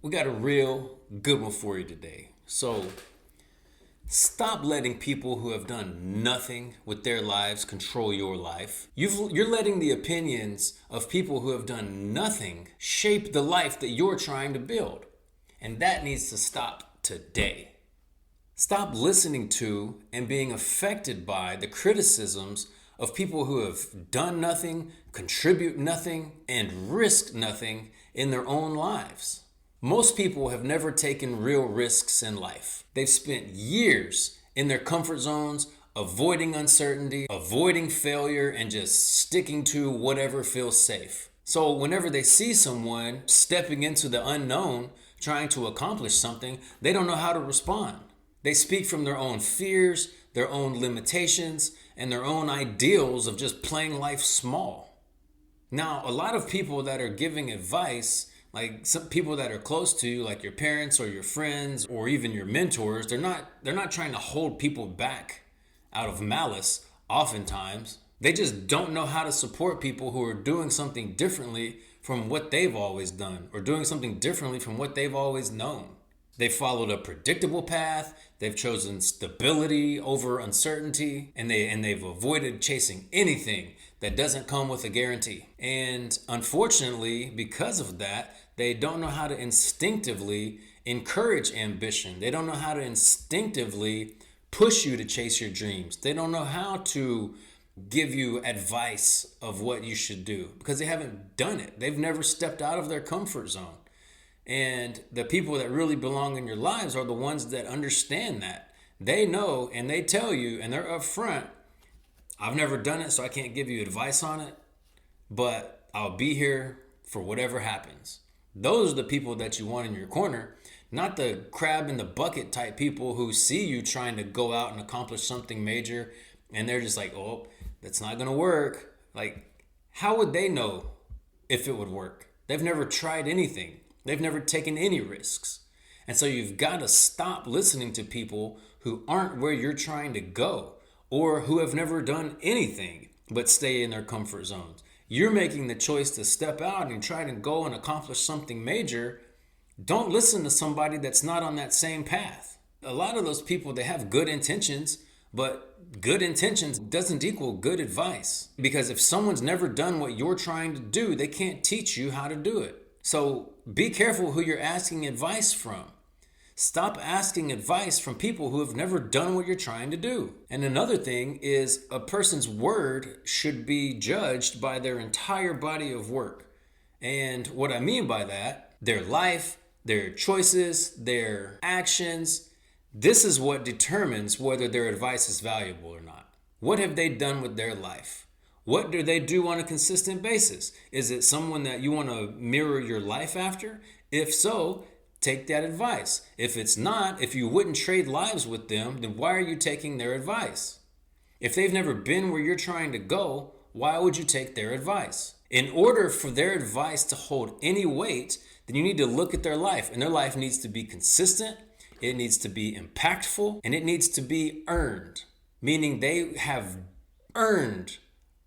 We got a real good one for you today. So, stop letting people who have done nothing with their lives control your life. You're letting the opinions of people who have done nothing shape the life that you're trying to build. And that needs to stop today. Stop listening to and being affected by the criticisms of people who have done nothing, contribute nothing, and risked nothing in their own lives. Most people have never taken real risks in life. They've spent years in their comfort zones, avoiding uncertainty, avoiding failure, and just sticking to whatever feels safe. So whenever they see someone stepping into the unknown, trying to accomplish something, they don't know how to respond. They speak from their own fears, their own limitations, and their own ideals of just playing life small. Now, a lot of people that are giving advice, like some people that are close to you, like your parents or your friends or even your mentors, they're not trying to hold people back out of malice. Oftentimes they just don't know how to support people who are doing something differently from what they've always done, or doing something differently from what they've always known. They've followed a predictable path. They've chosen stability over uncertainty, and they've avoided chasing anything that doesn't come with a guarantee. And unfortunately, because of that, they don't know how to instinctively encourage ambition. They don't know how to instinctively push you to chase your dreams. They don't know how to give you advice of what you should do because they haven't done it. They've never stepped out of their comfort zone. And the people that really belong in your lives are the ones that understand that. They know and they tell you and they're upfront. I've never done it, so I can't give you advice on it, but I'll be here for whatever happens. Those are the people that you want in your corner, not the crab in the bucket type people who see you trying to go out and accomplish something major and they're just like, oh, that's not going to work. Like, how would they know if it would work? They've never tried anything. They've never taken any risks. And so you've got to stop listening to people who aren't where you're trying to go or who have never done anything but stay in their comfort zones. You're making the choice to step out and try to go and accomplish something major. Don't listen to somebody that's not on that same path. A lot of those people, they have good intentions, but good intentions doesn't equal good advice. Because if someone's never done what you're trying to do, they can't teach you how to do it. So be careful who you're asking advice from. Stop asking advice from people who have never done what you're trying to do. And another thing is a person's word should be judged by their entire body of work. And what I mean by that, their life, their choices, their actions, this is what determines whether their advice is valuable or not. What have they done with their life? What do they do on a consistent basis? Is it someone that you want to mirror your life after? If so, take that advice. If it's not, if you wouldn't trade lives with them, then why are you taking their advice? If they've never been where you're trying to go, why would you take their advice? In order for their advice to hold any weight, then you need to look at their life, and their life needs to be consistent, it needs to be impactful, and it needs to be earned, meaning they have earned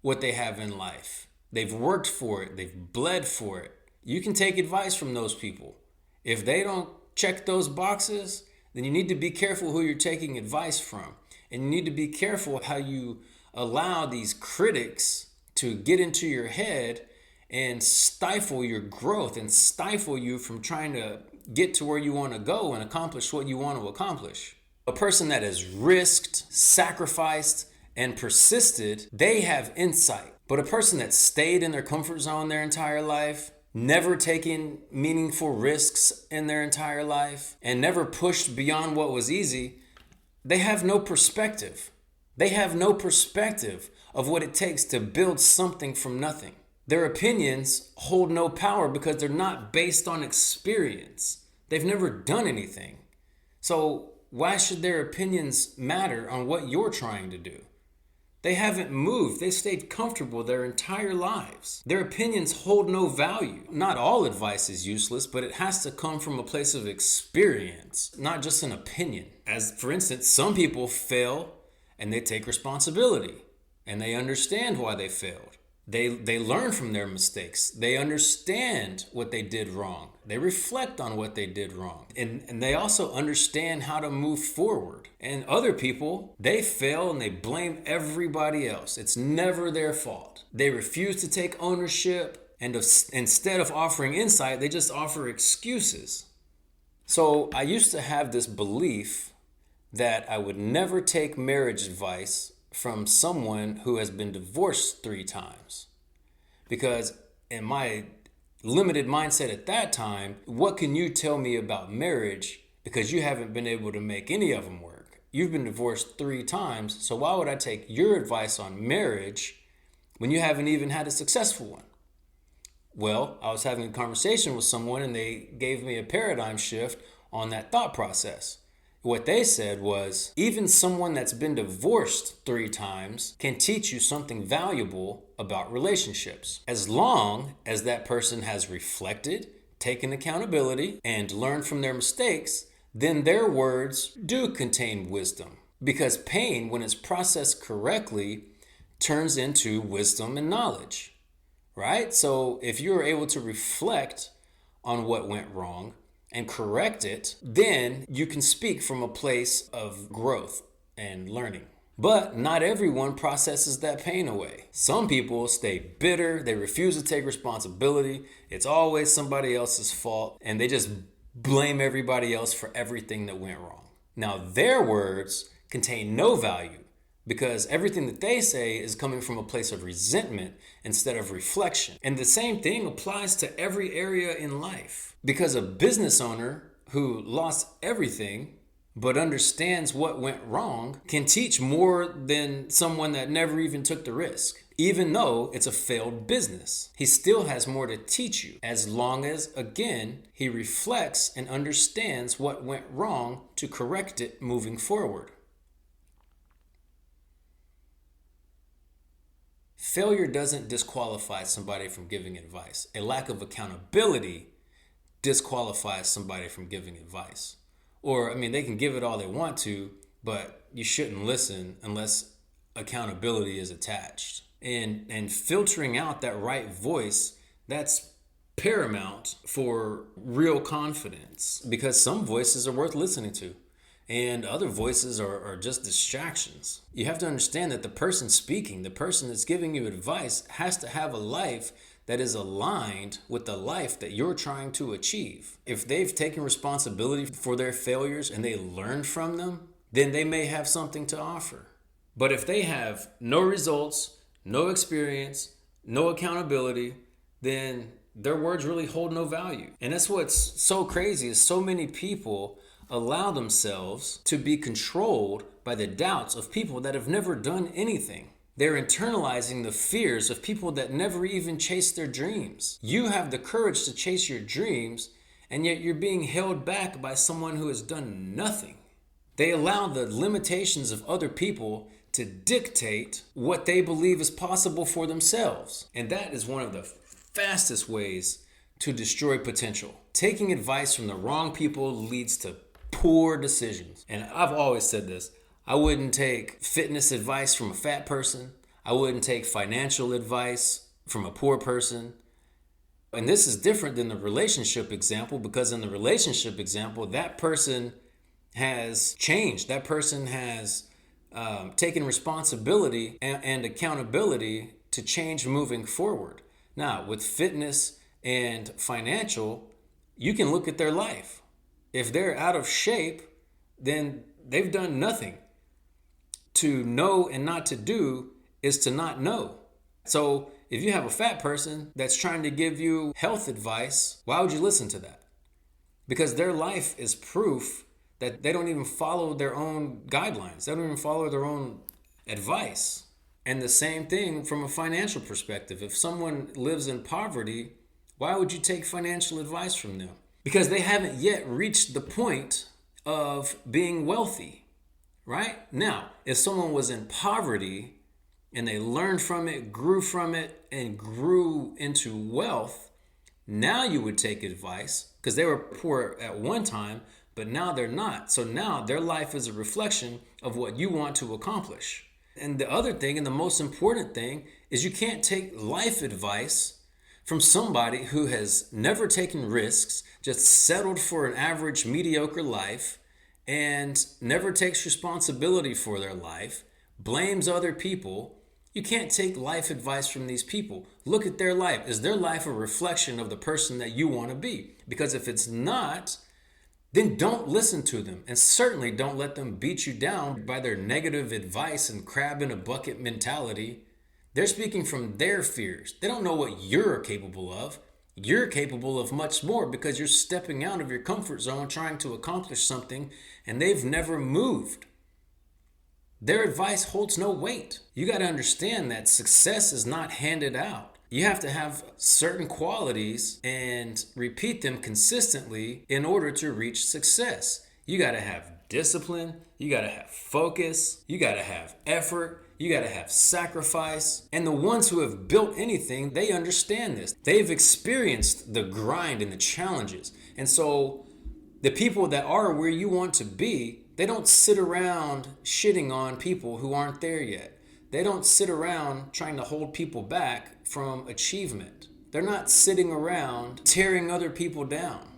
what they have in life. They've worked for it. They've bled for it. You can take advice from those people. If they don't check those boxes, then you need to be careful who you're taking advice from. And you need to be careful how you allow these critics to get into your head and stifle your growth and stifle you from trying to get to where you want to go and accomplish what you want to accomplish. A person that has risked, sacrificed, and persisted, they have insight. But a person that stayed in their comfort zone their entire life, never taken meaningful risks in their entire life, and never pushed beyond what was easy, they have no perspective. They have no perspective of what it takes to build something from nothing. Their opinions hold no power because they're not based on experience. They've never done anything. So why should their opinions matter on what you're trying to do? They haven't moved. They stayed comfortable their entire lives. Their opinions hold no value. Not all advice is useless, but it has to come from a place of experience, not just an opinion. As for instance, some people fail and they take responsibility and they understand why they failed. They learn from their mistakes. They understand what they did wrong. They reflect on what they did wrong. And they also understand how to move forward. And other people, they fail and they blame everybody else. It's never their fault. They refuse to take ownership, and instead of offering insight, they just offer excuses. So I used to have this belief that I would never take marriage advice from someone who has been divorced 3 times. Because in my limited mindset at that time, what can you tell me about marriage because you haven't been able to make any of them work? You've been divorced 3 times, so why would I take your advice on marriage when you haven't even had a successful one? Well, I was having a conversation with someone and they gave me a paradigm shift on that thought process. What they said was, even someone that's been divorced 3 times can teach you something valuable about relationships. As long as that person has reflected, taken accountability, and learned from their mistakes, then their words do contain wisdom. Because pain, when it's processed correctly, turns into wisdom and knowledge, right? So if you're able to reflect on what went wrong and correct it, then you can speak from a place of growth and learning. But not everyone processes that pain away. Some people stay bitter, they refuse to take responsibility. It's always somebody else's fault, and they just blame everybody else for everything that went wrong. Now, their words contain no value because everything that they say is coming from a place of resentment instead of reflection. And the same thing applies to every area in life. Because a business owner who lost everything but understands what went wrong can teach more than someone that never even took the risk. Even though it's a failed business, he still has more to teach you as long as, again, he reflects and understands what went wrong to correct it moving forward. Failure doesn't disqualify somebody from giving advice. A lack of accountability disqualifies somebody from giving advice. Or, they can give it all they want to, but you shouldn't listen unless accountability is attached. And filtering out that right voice, that's paramount for real confidence, because some voices are worth listening to and other voices are just distractions. You have to understand that the person speaking, the person that's giving you advice, has to have a life that is aligned with the life that you're trying to achieve. If they've taken responsibility for their failures and they learned from them, then they may have something to offer. But if they have no results, no experience, no accountability, then their words really hold no value. And that's what's so crazy is so many people allow themselves to be controlled by the doubts of people that have never done anything. They're internalizing the fears of people that never even chased their dreams. You have the courage to chase your dreams, and yet you're being held back by someone who has done nothing. They allow the limitations of other people to dictate what they believe is possible for themselves. And that is one of the fastest ways to destroy potential. Taking advice from the wrong people leads to poor decisions. And I've always said this. I wouldn't take fitness advice from a fat person. I wouldn't take financial advice from a poor person. And this is different than the relationship example, because in the relationship example, that person has changed. That person has taken responsibility and accountability to change moving forward. Now, with fitness and financial, you can look at their life. If they're out of shape, then they've done nothing. To know and not to do is to not know. So if you have a fat person that's trying to give you health advice, why would you listen to that? Because their life is proof that they don't even follow their own guidelines. They don't even follow their own advice. And the same thing from a financial perspective. If someone lives in poverty, why would you take financial advice from them? Because they haven't yet reached the point of being wealthy, right? Now, if someone was in poverty and they learned from it, and grew into wealth, now you would take advice, because they were poor at one time, but now they're not. So now their life is a reflection of what you want to accomplish. And the other thing, and the most important thing, is you can't take life advice from somebody who has never taken risks, just settled for an average, mediocre life, and never takes responsibility for their life, blames other people. You can't take life advice from these people. Look at their life. Is their life a reflection of the person that you want to be? Because if it's not, then don't listen to them. And certainly don't let them beat you down by their negative advice and crab in a bucket mentality. They're speaking from their fears. They don't know what you're capable of. You're capable of much more because you're stepping out of your comfort zone trying to accomplish something, and they've never moved. Their advice holds no weight. You got to understand that success is not handed out. You have to have certain qualities and repeat them consistently in order to reach success. You got to have discipline, you got to have focus, you got to have effort, you got to have sacrifice. And the ones who have built anything, they understand this. They've experienced the grind and the challenges. And so the people that are where you want to be, they don't sit around shitting on people who aren't there yet. They don't sit around trying to hold people back from achievement. They're not sitting around tearing other people down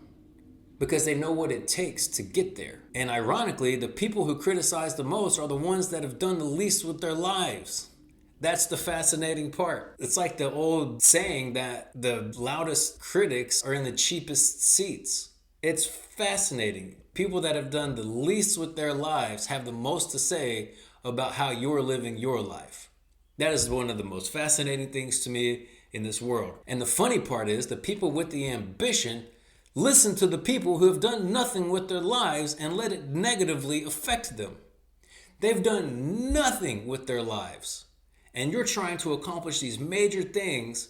because they know what it takes to get there. And ironically, the people who criticize the most are the ones that have done the least with their lives. That's the fascinating part. It's like the old saying that the loudest critics are in the cheapest seats. It's fascinating. People that have done the least with their lives have the most to say about how you're living your life. That is one of the most fascinating things to me in this world. And the funny part is the people with the ambition listen to the people who have done nothing with their lives and let it negatively affect them. They've done nothing with their lives. And you're trying to accomplish these major things,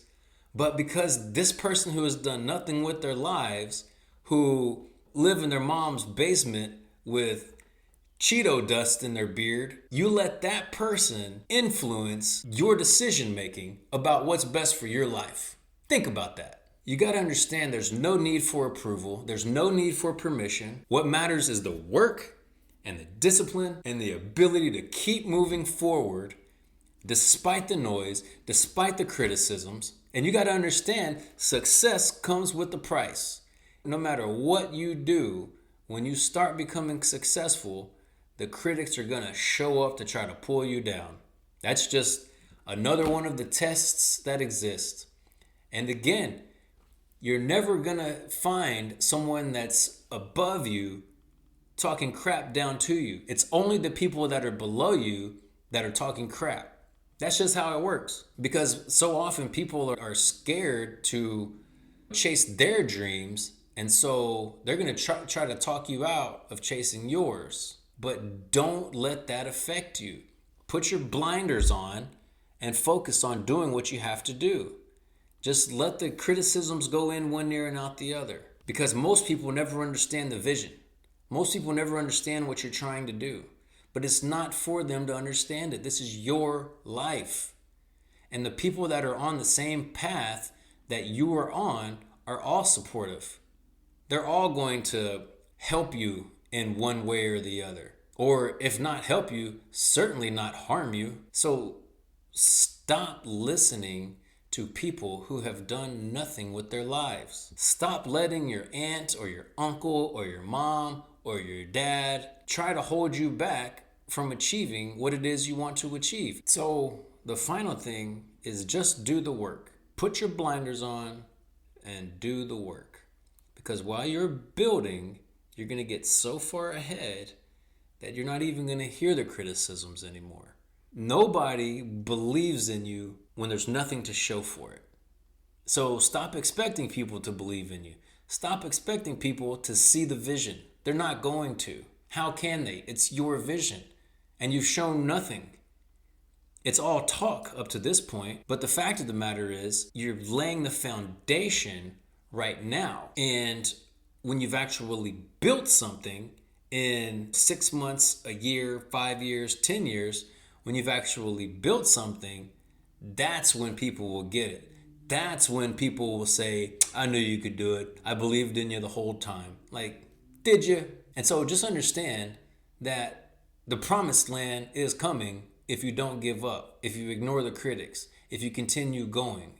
but because this person who has done nothing with their lives, who live in their mom's basement with Cheeto dust in their beard, you let that person influence your decision making about what's best for your life. Think about that. You got to understand there's no need for approval. There's no need for permission. What matters is the work and the discipline and the ability to keep moving forward despite the noise, despite the criticisms. And you got to understand success comes with the price. No matter what you do, when you start becoming successful, the critics are going to show up to try to pull you down. That's just another one of the tests that exist. And again, you're never going to find someone that's above you talking crap down to you. It's only the people that are below you that are talking crap. That's just how it works. Because so often people are scared to chase their dreams. And so they're going to try to talk you out of chasing yours. But don't let that affect you. Put your blinders on and focus on doing what you have to do. Just let the criticisms go in one ear and out the other. Because most people never understand the vision. Most people never understand what you're trying to do. But it's not for them to understand it. This is your life. And the people that are on the same path that you are on are all supportive. They're all going to help you in one way or the other. Or if not help you, certainly not harm you. So stop listening to people who have done nothing with their lives. Stop letting your aunt or your uncle or your mom or your dad try to hold you back from achieving what it is you want to achieve. So the final thing is just do the work. Put your blinders on and do the work. Because while you're building, you're going to get so far ahead that you're not even going to hear the criticisms anymore. Nobody believes in you when there's nothing to show for it. So stop expecting people to believe in you. Stop expecting people to see the vision. They're not going to. How can they? It's your vision. And you've shown nothing. It's all talk up to this point. But the fact of the matter is, you're laying the foundation right now. And when you've actually built something in 6 months, a year, 5 years, 10 years, when you've actually built something, that's when people will get it. That's when people will say, I knew you could do it. I believed in you the whole time. Like, did you? And so just understand that the promised land is coming if you don't give up, if you ignore the critics, if you continue going.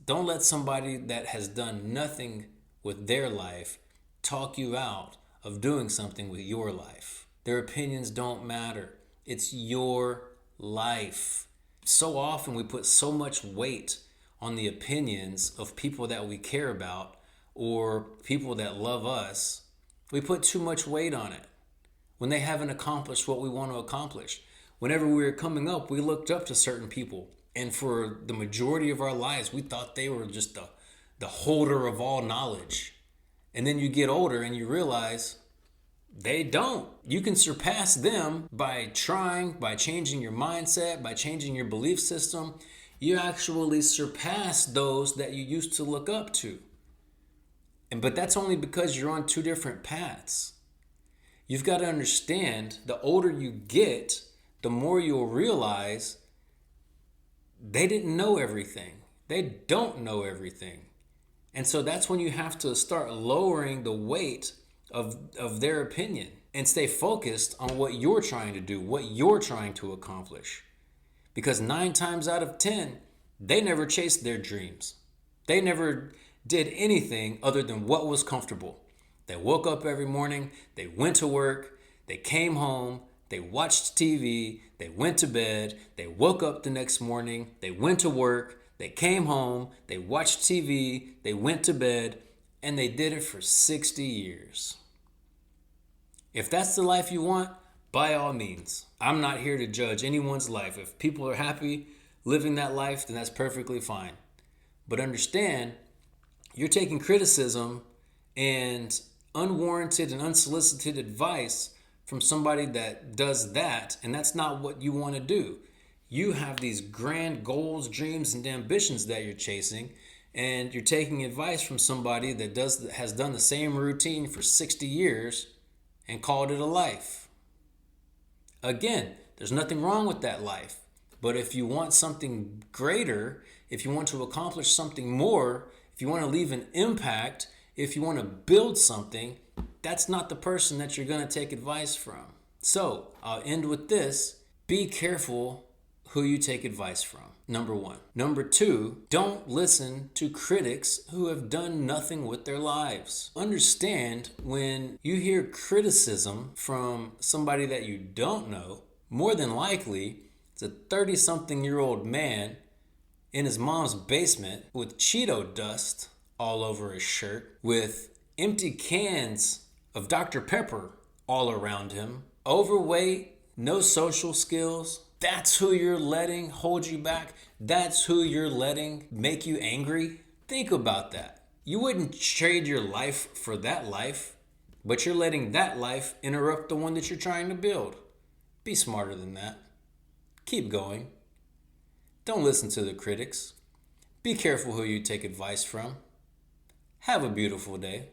Don't let somebody that has done nothing with their life talk you out of doing something with your life. Their opinions don't matter. It's your life. So often we put so much weight on the opinions of people that we care about or people that love us. We put too much weight on it when they haven't accomplished what we want to accomplish. Whenever we were coming up, we looked up to certain people. And for the majority of our lives, we thought they were just the holder of all knowledge. And then you get older and you realize they don't. You can surpass them by trying, by changing your mindset, by changing your belief system. You actually surpass those that you used to look up to. But that's only because you're on two different paths. You've got to understand, the older you get, the more you'll realize they didn't know everything. They don't know everything. And so that's when you have to start lowering the weight of their opinion and stay focused on what you're trying to do, what you're trying to accomplish. Because 9 times out of 10, they never chased their dreams. They never did anything other than what was comfortable. They woke up every morning, they went to work, they came home, they watched TV, they went to bed, they woke up the next morning, they went to work, they came home, they watched TV, they went to bed, and they did it for 60 years. If that's the life you want, by all means. I'm not here to judge anyone's life. If people are happy living that life, then that's perfectly fine. But understand, you're taking criticism and unwarranted and unsolicited advice from somebody that does that, and that's not what you want to do. You have these grand goals, dreams, and ambitions that you're chasing, and you're taking advice from somebody that has done the same routine for 60 years and called it a life. Again, there's nothing wrong with that life, but if you want something greater, if you want to accomplish something more, if you want to leave an impact, if you want to build something, that's not the person that you're going to take advice from. So I'll end with this. Be careful who you take advice from. Number 1. Number 2, don't listen to critics who have done nothing with their lives. Understand, when you hear criticism from somebody that you don't know, more than likely it's a 30-something-year-old man in his mom's basement with Cheeto dust all over his shirt, with empty cans of Dr. Pepper all around him, overweight, no social skills. That's who you're letting hold you back. That's who you're letting make you angry. Think about that. You wouldn't trade your life for that life, but you're letting that life interrupt the one that you're trying to build. Be smarter than that. Keep going. Don't listen to the critics. Be careful who you take advice from. Have a beautiful day.